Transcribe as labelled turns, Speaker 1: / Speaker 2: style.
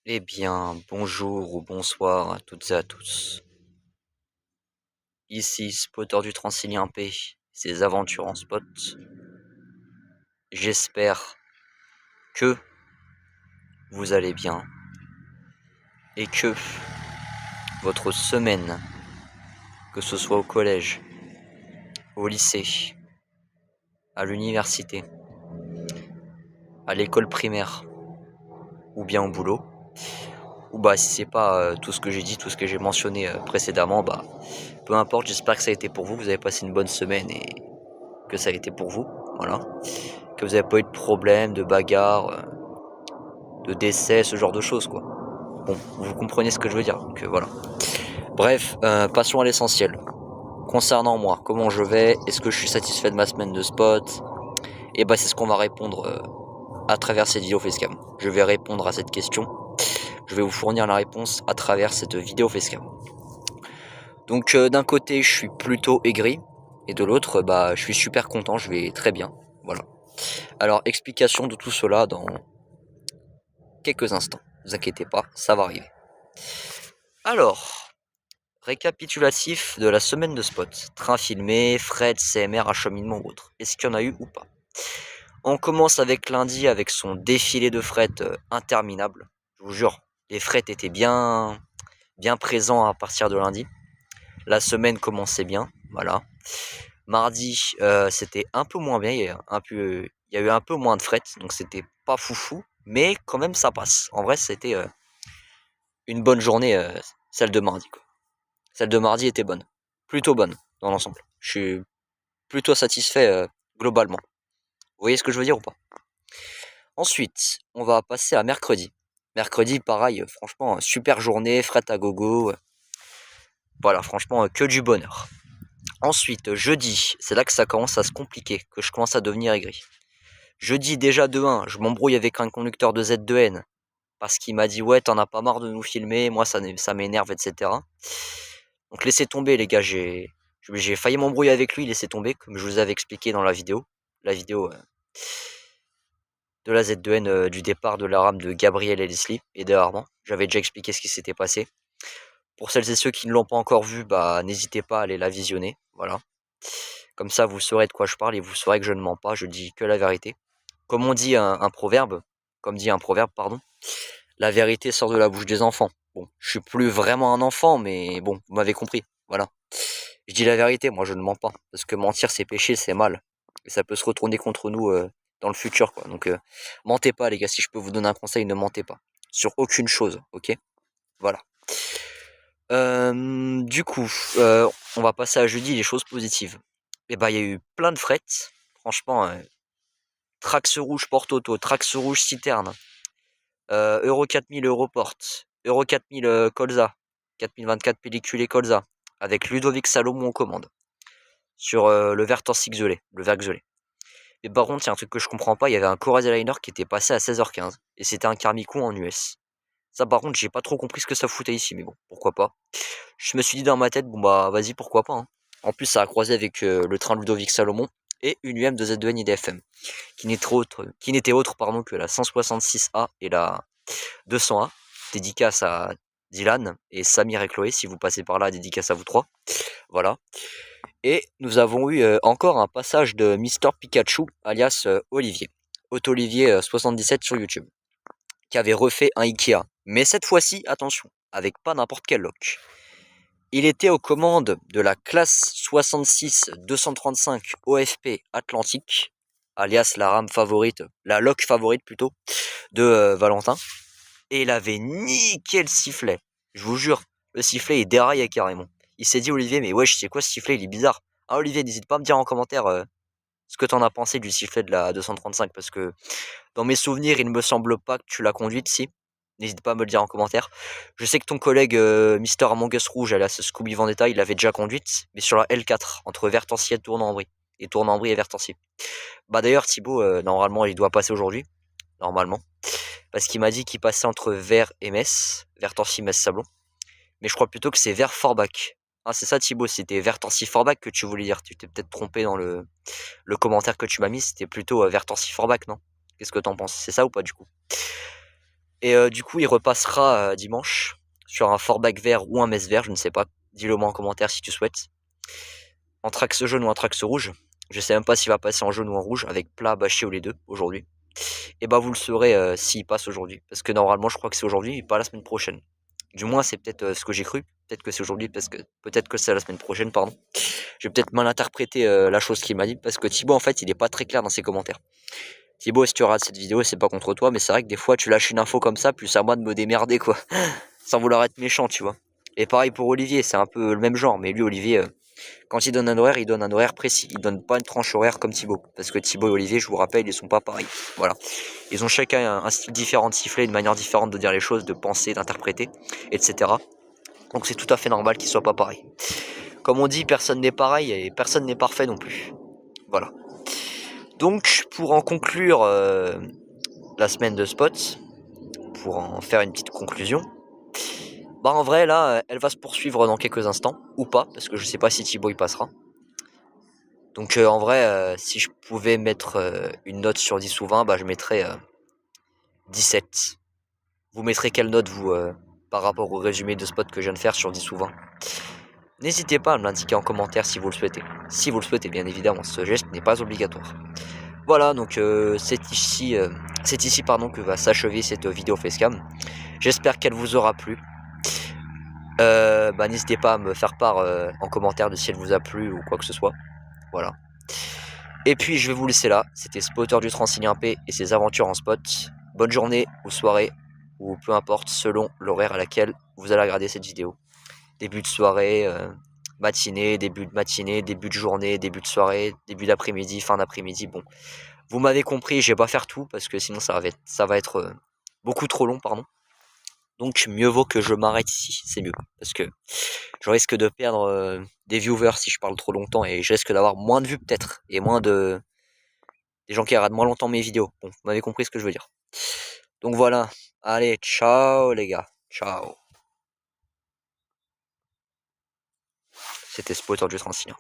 Speaker 1: Eh bien, bonjour ou bonsoir à toutes et à tous. Ici, Spotter du Transilien P, ses aventures en spot. J'espère que vous allez bien et que votre semaine, que ce soit au collège, au lycée, à l'université, à l'école primaire ou bien au boulot, ou bah si c'est pas tout ce que j'ai dit, tout ce que j'ai mentionné précédemment, bah peu importe, j'espère que ça a été pour vous, que vous avez passé une bonne semaine et que ça a été pour vous, voilà. Que vous n'avez pas eu de problème, de bagarre, de décès, ce genre de choses quoi. Bon, vous comprenez ce que je veux dire, donc voilà. Bref, passons à l'essentiel. Concernant moi, comment je vais, est-ce que je suis satisfait de ma semaine de spot? Et bah c'est ce qu'on va répondre à travers cette vidéo facecam. Je vais répondre à cette question. Je vais vous fournir la réponse à travers cette vidéo facecam. Donc d'un côté je suis plutôt aigri, et de l'autre bah je suis super content, je vais très bien. Voilà. Alors explication de tout cela dans quelques instants. Ne vous inquiétez pas, ça va arriver. Alors, récapitulatif de la semaine de spot. Train filmé, fret, CMR, acheminement ou autre. Est-ce qu'il y en a eu ou pas? On commence avec lundi avec son défilé de fret interminable. Je vous jure, les frets étaient bien présents à partir de lundi. La semaine commençait bien, voilà. Mardi, c'était un peu moins bien, il y a eu un peu moins de fret, donc c'était pas foufou, mais quand même ça passe. En vrai, c'était une bonne journée, celle de mardi, quoi. Celle de mardi était bonne, plutôt bonne dans l'ensemble. Je suis plutôt satisfait globalement. Vous voyez ce que je veux dire ou pas? Ensuite, on va passer à mercredi. Mercredi, pareil, franchement, super journée, fret à gogo. Voilà, franchement, que du bonheur. Ensuite, jeudi, c'est là que ça commence à se compliquer, que je commence à devenir aigri. Jeudi, déjà de 1, je m'embrouille avec un conducteur de Z2N parce qu'il m'a dit ouais, t'en as pas marre de nous filmer, moi ça m'énerve, etc. Donc laissez tomber les gars, j'ai failli m'embrouiller avec lui, laissez tomber, comme je vous avais expliqué dans la vidéo de la Z2N du départ de la rame de Gabriel et Leslie et de Armand. J'avais déjà expliqué ce qui s'était passé. Pour celles et ceux qui ne l'ont pas encore vu, bah n'hésitez pas à aller la visionner, voilà. Comme ça vous saurez de quoi je parle et vous saurez que je ne mens pas, je dis que la vérité. Comme on dit un proverbe, pardon, la vérité sort de la bouche des enfants. Bon, je suis plus vraiment un enfant, mais bon, vous m'avez compris, voilà. Je dis la vérité, moi je ne mens pas, parce que mentir c'est péché, c'est mal, et ça peut se retourner contre nous dans le futur, quoi. Donc mentez pas les gars, si je peux vous donner un conseil, ne mentez pas. Sur aucune chose, ok? Voilà. Du coup, on va passer à jeudi, les choses positives. Et bah il y a eu plein de frettes, franchement, Trax rouge Porte Auto, Trax rouge Citerne, Euro 4000 Europort, Euro 4000 Colza, 4024 pellicule Colza, avec Ludovic Salomon aux commandes, sur le vert xelé, le vert xelé. Mais par contre, il y a un truc que je comprends pas, il y avait un Corazza Liner qui était passé à 16h15, et c'était un Carmicon en US. Ça par contre, j'ai pas trop compris ce que ça foutait ici, mais bon, pourquoi pas. Je me suis dit dans ma tête, bon bah vas-y, pourquoi pas, hein. En plus, ça a croisé avec le train Ludovic Salomon et une UM de Z2N IDFM, qui n'était autre pardon, que la 166A et la 200A. Dédicace à Dylan et Samir et Chloé, si vous passez par là, dédicace à vous trois. Voilà. Et nous avons eu encore un passage de Mister Pikachu, alias Olivier. Otto-Olivier 77 sur YouTube, qui avait refait un Ikea. Mais cette fois-ci, attention, avec pas n'importe quel lock. Il était aux commandes de la classe 66-235 OFP Atlantique, alias la rame favorite, la lock favorite plutôt, de Valentin. Et il avait niqué le sifflet. Je vous jure, le sifflet il déraillait carrément. Il s'est dit Olivier, mais wesh, c'est quoi ce sifflet, il est bizarre. Ah Olivier, n'hésite pas à me dire en commentaire ce que t'en as pensé du sifflet de la 235, parce que dans mes souvenirs, il ne me semble pas que tu l'as conduite, si. N'hésite pas à me le dire en commentaire. Je sais que ton collègue Mister Among Us Rouge, alias Scooby Vendetta, il l'avait déjà conduite, mais sur la L4, entre Vertancier et Tournant-en-Brie. Et Tournant-en-Brie et Vertancier. Bah d'ailleurs, Thibaut, normalement, il doit passer aujourd'hui. Normalement. Parce qu'il m'a dit qu'il passait entre Vers et Metz. Vertancy, Metz, Sablon. Mais je crois plutôt que c'est Vers Forbach. Ah, c'est ça, Thibaut, c'était Vertancy Forbach que tu voulais dire. Tu t'es peut-être trompé dans le commentaire que tu m'as mis. C'était plutôt Vertancy Forbach, non? Qu'est-ce que t'en penses? C'est ça ou pas, du coup? Et du coup, il repassera dimanche sur un Forbach vert ou un Metz vert, je ne sais pas. Dis-le moi en commentaire si tu souhaites. En trax jaune ou en trax rouge. Je sais même pas s'il va passer en jaune ou en rouge, avec plat, bâché ou les deux aujourd'hui. Et bah vous le saurez s'il passe aujourd'hui. Parce que normalement je crois que c'est aujourd'hui et pas la semaine prochaine. Du moins c'est peut-être ce que j'ai cru. Peut-être que c'est aujourd'hui, parce que peut-être que c'est la semaine prochaine, pardon. J'ai peut-être mal interprété la chose qu'il m'a dit, parce que Thibaut en fait il est pas très clair dans ses commentaires. Thibaut, si tu regardes cette vidéo, c'est pas contre toi, mais c'est vrai que des fois tu lâches une info comme ça, plus à moi de me démerder quoi. Sans vouloir être méchant, tu vois. Et pareil pour Olivier, c'est un peu le même genre, mais lui Olivier, quand il donne un horaire, il donne un horaire précis. Il donne pas une tranche horaire comme Thibaut. Parce que Thibaut et Olivier, je vous rappelle, ils sont pas pareils. Voilà. Ils ont chacun un style différent de siffler, une manière différente de dire les choses, de penser, d'interpréter, etc. Donc c'est tout à fait normal qu'ils soient pas pareils. Comme on dit, personne n'est pareil et personne n'est parfait non plus. Voilà. Donc pour en conclure la semaine de Spot, pour en faire une petite conclusion, bah en vrai là, elle va se poursuivre dans quelques instants, ou pas, parce que je sais pas si Thibaut y passera. Donc en vrai, si je pouvais mettre une note sur 10 ou 20, bah je mettrais 17. Vous mettrez quelle note vous par rapport au résumé de Spot que je viens de faire sur 10 ou 20? N'hésitez pas à me l'indiquer en commentaire si vous le souhaitez. Si vous le souhaitez, bien évidemment, ce geste n'est pas obligatoire. Voilà, donc c'est ici pardon, que va s'achever cette vidéo facecam. J'espère qu'elle vous aura plu. Bah, n'hésitez pas à me faire part en commentaire de si elle vous a plu ou quoi que ce soit. Voilà. Et puis je vais vous laisser là. C'était Spotter du Transilien P et ses aventures en spot. Bonne journée ou soirée, ou peu importe, selon l'horaire à laquelle vous allez regarder cette vidéo. Début de soirée, matinée, début de journée, début de soirée, début d'après-midi, fin d'après-midi. Bon, vous m'avez compris, je vais pas faire tout parce que sinon ça va être beaucoup trop long, pardon. Donc mieux vaut que je m'arrête ici, c'est mieux. Parce que je risque de perdre des viewers si je parle trop longtemps et je risque d'avoir moins de vues peut-être et moins de des gens qui regardent moins longtemps mes vidéos. Bon, vous m'avez compris ce que je veux dire. Donc voilà, allez, ciao les gars, ciao. C'était Spotter du Transilien.